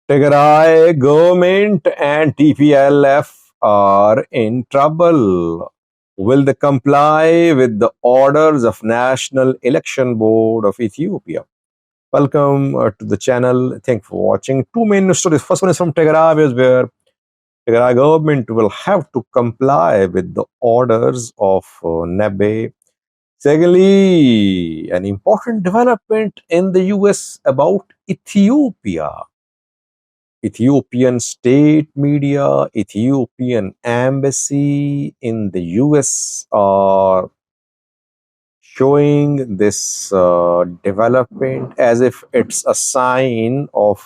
Tigray government and TPLF are in trouble. Will they comply with the orders of National Election Board of Ethiopia? Welcome to the channel. Thank you for watching. Two main stories. First one is from Tigray, where Tigray government will have to comply with the orders of Nebe. Secondly, an important development in the US about Ethiopia. Ethiopian state media, Ethiopian Embassy in the US are showing this development as if it's a sign of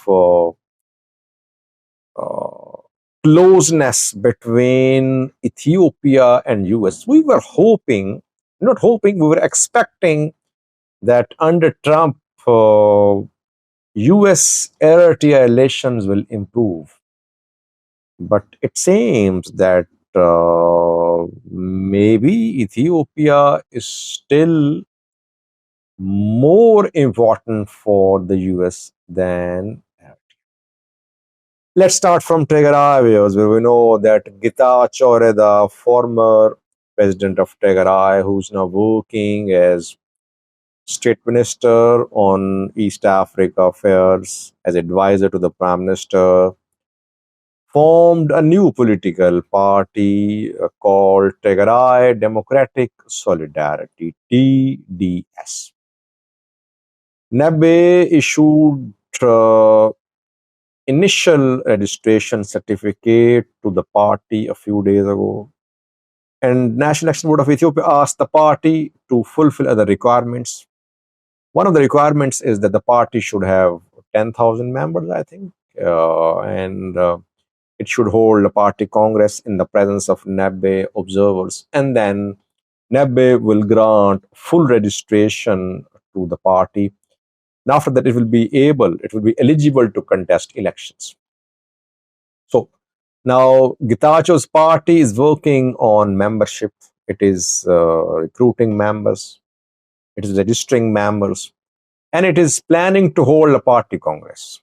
closeness between Ethiopia and US. We were hoping, not hoping, we were expecting that under Trump, US Eritrea relations will improve. But it seems that maybe Ethiopia is still more important for the US than Eritrea. Let's start from Tigray, where we know that Getachew Reda, former president of Tigray, who's now working as state minister on East Africa affairs, as advisor to the prime minister, formed a new political party called Tigray Democratic Solidarity, TDS. Nebe issued initial registration certificate to the party a few days ago, and National Election Board of Ethiopia asked the party to fulfill other requirements. One of the requirements is that the party should have 10,000 members, I think, and it should hold a party congress in the presence of Nebe observers, and then Nebe will grant full registration to the party. And after that, it will be eligible to contest elections. So now Getachew's party is working on membership. It is recruiting members. It is registering members. And it is planning to hold a party congress.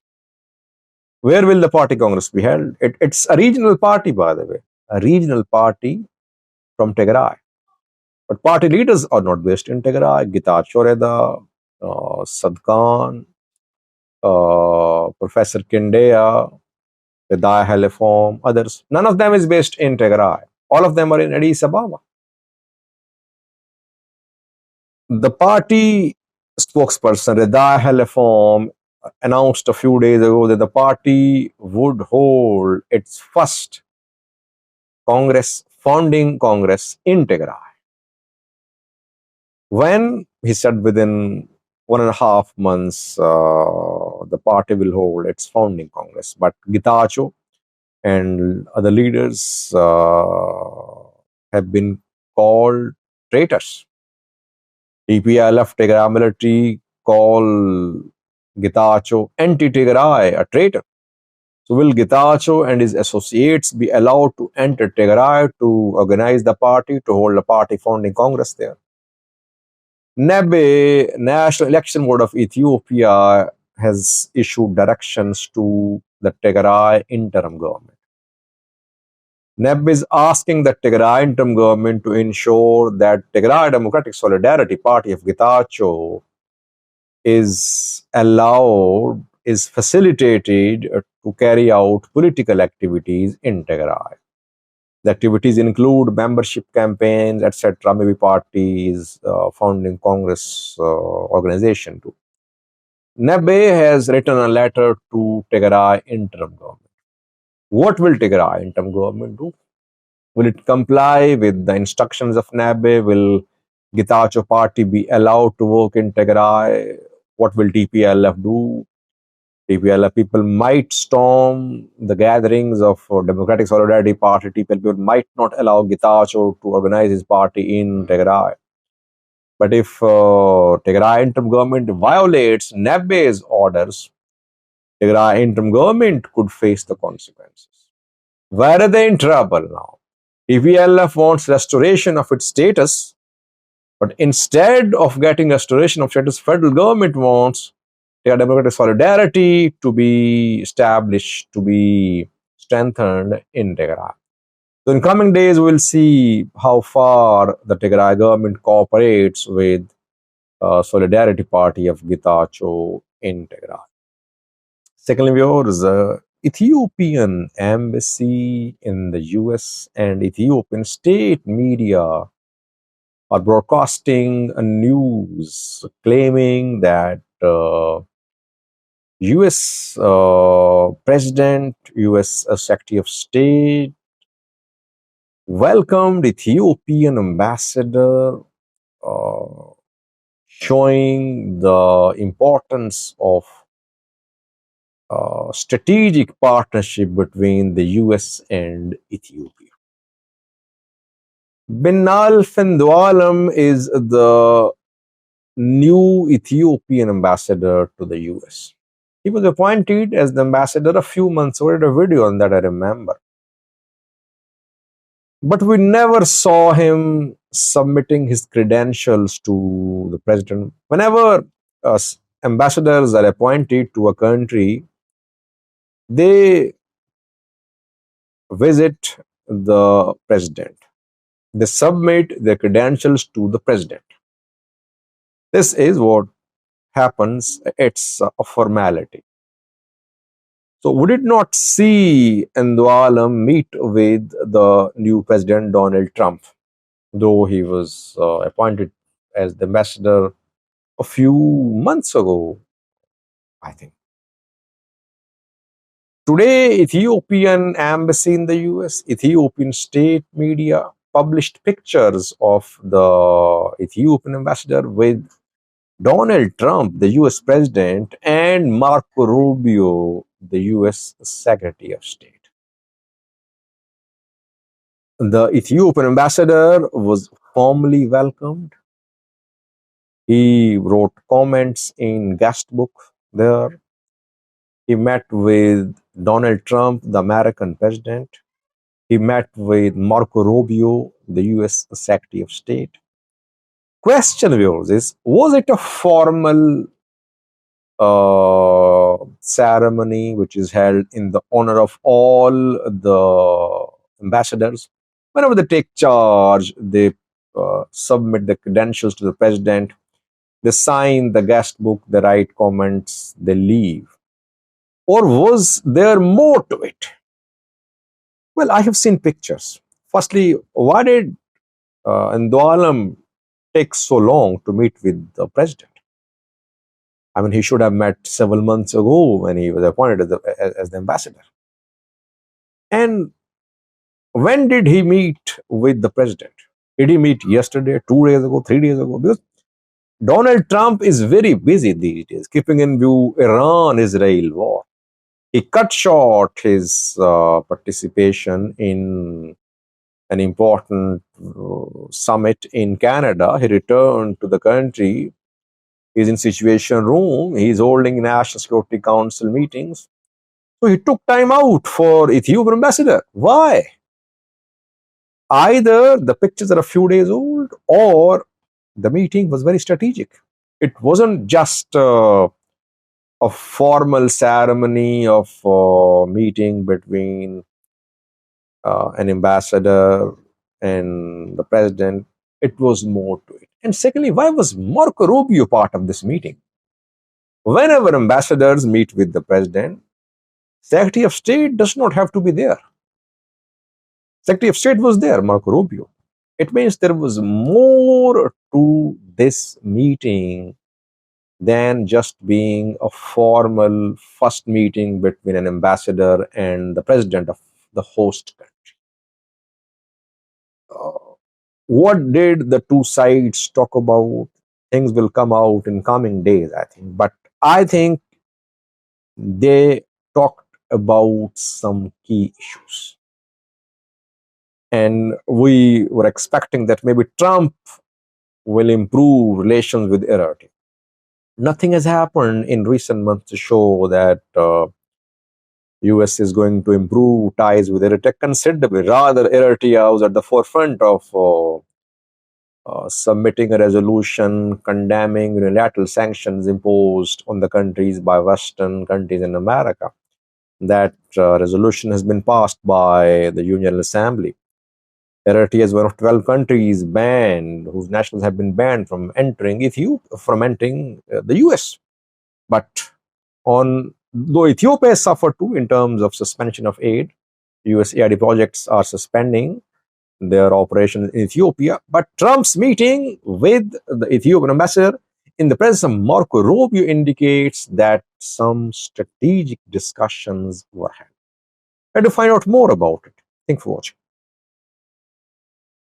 Where will the party congress be held? It's a regional party, by the way, a regional party from Tigray. But party leaders are not based in Tigray. Getachew Reda, Sadkan, Professor Kindea, Redai Haliform, others. None of them is based in Tigray. All of them are in Addis Ababa. The party spokesperson, Redai Haliform, announced a few days ago that the party would hold its first founding congress in Tigray. When he said within 1.5 months, the party will hold its founding congress. But Getachew and other leaders have been called traitors. TPLF, Tigray military, call Getachew anti-Tigray, a traitor. So will Getachew and his associates be allowed to enter Tigray to organize the party, to hold a party founding congress there? Nebe, National Election Board of Ethiopia, has issued directions to the Tigray interim government. Nebe is asking the Tigray interim government to ensure that Tigray Democratic Solidarity Party of Getachew is facilitated to carry out political activities in Tigray. The activities include membership campaigns, etc., maybe parties, founding congress organization too. Nebe has written a letter to Tigray interim government. What will Tigray interim government do? Will it comply with the instructions of Nebe? Will Getachew party be allowed to work in Tigray? What will TPLF do? TPLF people might storm the gatherings of Democratic Solidarity Party. TPLF people might not allow Getachew to organize his party in Tigray. But if Tigray interim government violates Nebe's orders, Tigray interim government could face the consequences. Where are they in trouble now? TPLF wants restoration of its status, but instead of getting restoration of status, federal government wants democratic solidarity to be established, to be strengthened in Tigray. So in coming days, we'll see how far the Tigray government cooperates with Solidarity Party of Getachew in Tigray. Secondly, viewers, Ethiopian Embassy in the US and Ethiopian state media are broadcasting a news claiming that US President, US Secretary of State welcomed Ethiopian Ambassador, uh, showing the importance of strategic partnership between the US and Ethiopia. Binal Fendualam is the new Ethiopian ambassador to the US. He was appointed as the ambassador a few months ago. I did a video on that, I remember. But we never saw him submitting his credentials to the president. Whenever ambassadors are appointed to a country, they visit the president. They submit their credentials to the president. This is what happens. It's a formality. So we did not see Ndwalam meet with the new president Donald Trump, though he was appointed as the ambassador a few months ago, I think. Today, Ethiopian Embassy in the US, Ethiopian state media published pictures of the Ethiopian ambassador with Donald Trump, the US president, and Marco Rubio, the US Secretary of State. The Ethiopian ambassador was formally welcomed. He wrote comments in guest book there. He met with Donald Trump, the American president. He met with Marco Rubio, the US Secretary of State. Question of yours is, was it a formal ceremony which is held in the honor of all the ambassadors? Whenever they take charge, they submit the credentials to the president, they sign the guest book, they write comments, they leave. Or was there more to it? Well, I have seen pictures. Firstly, why did Ndwalam take so long to meet with the president? I mean, he should have met several months ago when he was appointed as the ambassador. And when did he meet with the president? Did he meet yesterday, 2 days ago, 3 days ago? Because Donald Trump is very busy these days, keeping in view Iran-Israel war. He cut short his participation in an important summit in Canada. He returned to the country. He's in Situation Room. He's holding National Security Council meetings. So he took time out for Ethiopian ambassador. Why? Either the pictures are a few days old or the meeting was very strategic. It wasn't just a formal ceremony of meeting between an ambassador and the president. It was more to it. And secondly, why was Marco Rubio part of this meeting? Whenever ambassadors meet with the president, Secretary of State does not have to be there. Secretary of State was there, Marco Rubio. It means there was more to this meeting than just being a formal first meeting between an ambassador and the president of the host country. What did the two sides talk about? Things will come out in coming days, I think. But I think they talked about some key issues. And we were expecting that maybe Trump will improve relations with Eritrea. Nothing has happened in recent months to show that US is going to improve ties with Eritrea considerably. Rather, Eritrea was at the forefront of submitting a resolution condemning unilateral sanctions imposed on the countries by Western countries in America. That resolution has been passed by the Union Assembly. Eritrea is one of 12 countries banned, whose nationals have been banned from entering the US. But though Ethiopia has suffered too in terms of suspension of aid, USAID projects are suspending their operations in Ethiopia. But Trump's meeting with the Ethiopian ambassador in the presence of Marco Rubio indicates that some strategic discussions were had. And to find out more about it, thanks for watching.